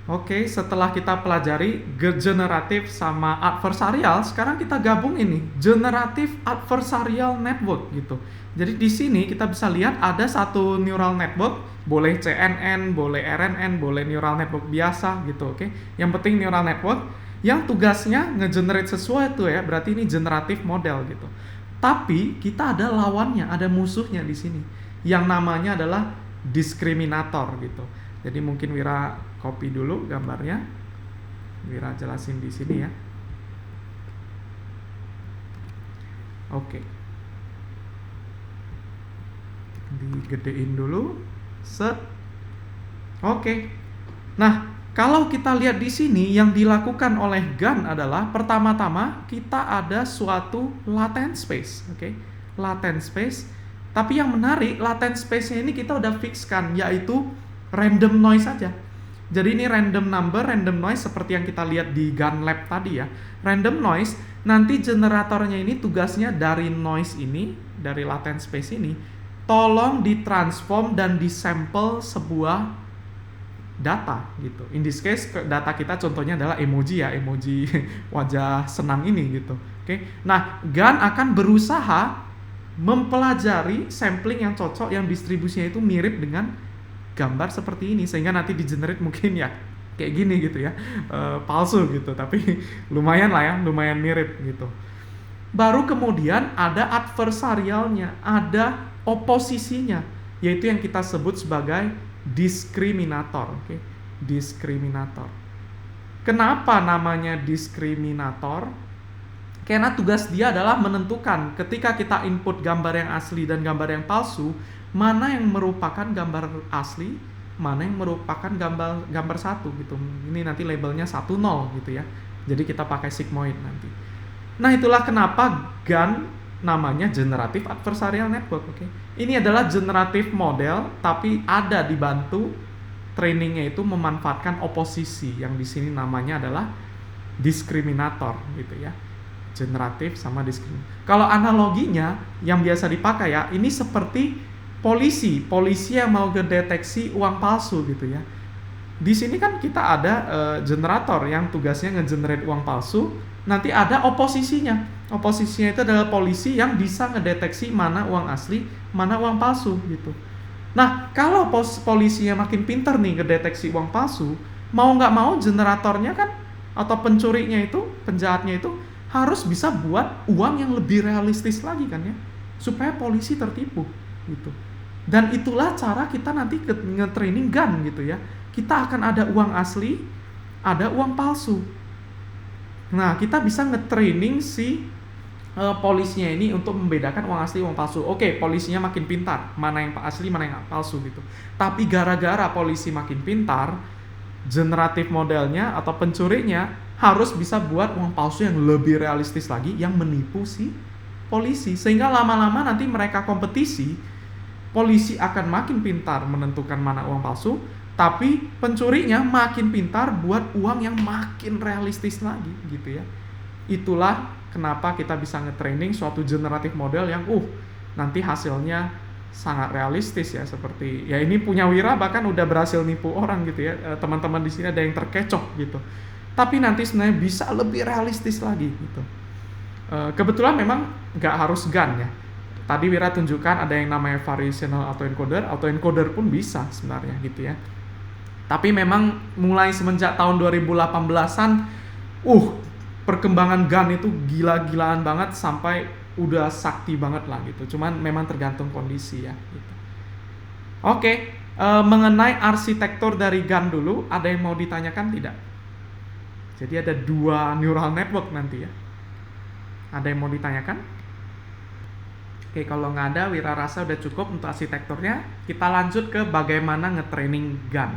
Oke, setelah kita pelajari generatif sama adversarial, sekarang kita gabung ini, generatif adversarial network gitu. Jadi di sini kita bisa lihat ada satu neural network, boleh CNN, boleh RNN, boleh neural network biasa gitu, oke. Yang penting neural network yang tugasnya ngegenerate sesuatu ya, berarti ini generatif model gitu. Tapi kita ada lawannya, ada musuhnya di sini, yang namanya adalah diskriminator gitu. Jadi mungkin Wira copy dulu gambarnya. Wira jelasin di sini ya. Oke. Digedein dulu. Set. Oke. Nah, kalau kita lihat di sini yang dilakukan oleh GAN adalah pertama-tama kita ada suatu latent space, oke. Latent space. Tapi yang menarik, latent space-nya ini kita udah fixkan, yaitu random noise saja. Jadi ini random number, random noise seperti yang kita lihat di GAN lab tadi ya. Random noise, nanti generatornya ini tugasnya dari noise ini, dari latent space ini, tolong ditransform dan disampel sebuah data gitu. In this case data kita contohnya adalah emoji ya, emoji wajah senang ini gitu. Oke. Nah, GAN akan berusaha mempelajari sampling yang cocok yang distribusinya itu mirip dengan gambar seperti ini sehingga nanti di generate mungkin ya kayak gini gitu ya, palsu gitu, tapi lumayan lah ya, lumayan mirip gitu. Baru kemudian ada adversarialnya, ada oposisinya, yaitu yang kita sebut sebagai diskriminator, oke? Diskriminator. Kenapa namanya diskriminator? Karena tugas dia adalah menentukan ketika kita input gambar yang asli dan gambar yang palsu, mana yang merupakan gambar asli, mana yang merupakan gambar satu gitu. Ini nanti labelnya 10 gitu ya. Jadi kita pakai sigmoid nanti. Nah, itulah kenapa GAN namanya generative adversarial network, oke. Ini adalah generative model tapi ada dibantu trainingnya itu memanfaatkan oposisi yang di sini namanya adalah diskriminator gitu ya. Generatif sama diskriminator. Kalau analoginya yang biasa dipakai ya, ini seperti polisi yang mau ngedeteksi uang palsu gitu ya. Di sini kan kita ada generator yang tugasnya ngegenerate uang palsu, nanti ada oposisinya. Oposisinya itu adalah polisi yang bisa ngedeteksi mana uang asli, mana uang palsu gitu. Nah, kalau polisinya makin pintar nih ngedeteksi uang palsu, mau nggak mau generatornya kan atau pencurinya itu, penjahatnya itu harus bisa buat uang yang lebih realistis lagi kan ya, supaya polisi tertipu gitu. Dan itulah cara kita nanti nge-training GAN gitu ya. Kita akan ada uang asli, ada uang palsu. Nah, kita bisa nge-training si polisinya ini untuk membedakan uang asli, uang palsu. Oke, polisinya makin pintar, mana yang asli, mana yang palsu gitu. Tapi gara-gara polisi makin pintar, generatif modelnya atau pencurinya harus bisa buat uang palsu yang lebih realistis lagi, yang menipu si polisi. Sehingga lama-lama nanti mereka kompetisi, polisi akan makin pintar menentukan mana uang palsu, tapi pencurinya makin pintar buat uang yang makin realistis lagi gitu ya. Itulah kenapa kita bisa nge-training suatu generatif model yang nanti hasilnya sangat realistis ya, seperti ya ini punya Wira bahkan udah berhasil nipu orang gitu ya. Teman-teman di sini ada yang terkecoh gitu. Tapi nanti sebenarnya bisa lebih realistis lagi gitu. Kebetulan memang nggak harus GAN ya. Tadi Wira tunjukkan ada yang namanya variational autoencoder pun bisa sebenarnya gitu ya. Tapi memang mulai semenjak tahun 2018-an, perkembangan GAN itu gila-gilaan banget sampai udah sakti banget lah gitu. Cuman memang tergantung kondisi ya gitu. Oke, mengenai arsitektur dari GAN dulu, ada yang mau ditanyakan tidak? Jadi ada 2 neural network nanti ya. Ada yang mau ditanyakan? Oke, kalau nggak ada, Wira rasa udah cukup untuk arsitekturnya. Kita lanjut ke bagaimana nge-training GAN.